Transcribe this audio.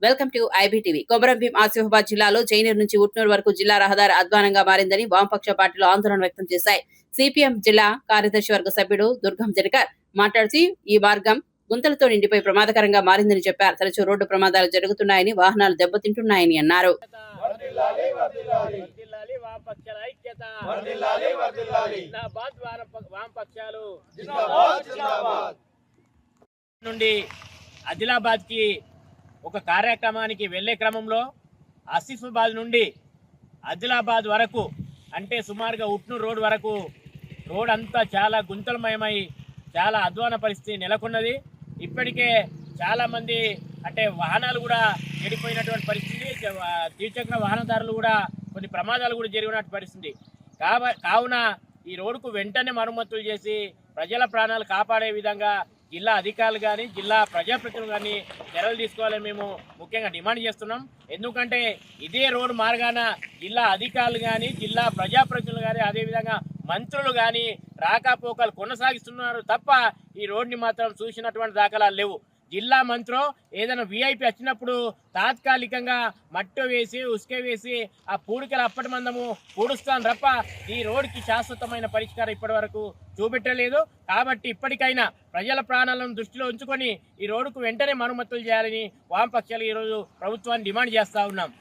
Welcome to IBTV. Komaram Bheem Asifabad జిల్లాలో జైనూర్ నుంచి ఉట్నూరు వరకు జిల్లా రహదారి అధ్వానంగా మారిందని వామపక్ష పార్టీలు ఆందోళన వ్యక్తం చేశాయి. సిపిఎం జిల్లా కార్యదర్శి వర్గ సభ్యుడు దుర్గం జనకర్ మాట్లాడుతూ ఈ మార్గం గుంతలతో నిండిపోయి ప్రమాదకరంగా మారిందని చెప్పారు. తరచూ రోడ్డు ప్రమాదాలు జరుగుతున్నాయని, వాహనాలు దెబ్బతింటున్నాయని అన్నారు. నుండి ఆదిలాబాద్ కి ఒక కార్యక్రమానికి వెళ్లే క్రమంలో ఆసిఫాబాద్ నుండి ఆదిలాబాద్ వరకు అంటే సుమారుగా ఉట్నూరు రోడ్ వరకు రోడ్ అంతా చాలా గుంతలమయమై చాలా అధ్వాన పరిస్థితి నెలకొన్నది. ఇప్పటికే చాలామంది అంటే వాహనాలు కూడా చెడిపోయినటువంటి పరిస్థితి, ద్విచక్ర వాహనదారులు కూడా కొన్ని ప్రమాదాలు కూడా జరిగినటువంటి పరిస్థితి. కావున ఈ రోడ్డుకు వెంటనే మరమ్మతులు చేసి ప్రజల ప్రాణాలు కాపాడే విధంగా జిల్లా అధికారులు కానీ జిల్లా ప్రజాప్రతినిధులు కానీ చర్యలు తీసుకోవాలని మేము ముఖ్యంగా డిమాండ్ చేస్తున్నాం. ఎందుకంటే ఇదే రోడ్డు మార్గాన జిల్లా అధికారులు కానీ జిల్లా ప్రజాప్రతినిధులు కానీ అదేవిధంగా మంత్రులు కానీ రాకపోకలు కొనసాగిస్తున్నారు తప్ప ఈ రోడ్డుని మాత్రం చూసినటువంటి దాఖలాలు లేవు. జిల్లా మంత్రో ఏదైనా విఐపి వచ్చినప్పుడు తాత్కాలికంగా మట్టి వేసి ఉసుక వేసి ఆ పూడికలు అప్పటి మందము పూడుస్తాను తప్ప ఈ రోడ్డుకి శాశ్వతమైన పరిష్కారం ఇప్పటి వరకు చూపెట్టలేదు. కాబట్టి ఇప్పటికైనా ప్రజల ప్రాణాలను దృష్టిలో ఉంచుకొని ఈ రోడ్డుకు వెంటనే మరమ్మతులు చేయాలని వామపక్షాలు ఈరోజు ప్రభుత్వాన్ని డిమాండ్ చేస్తూ ఉన్నాం.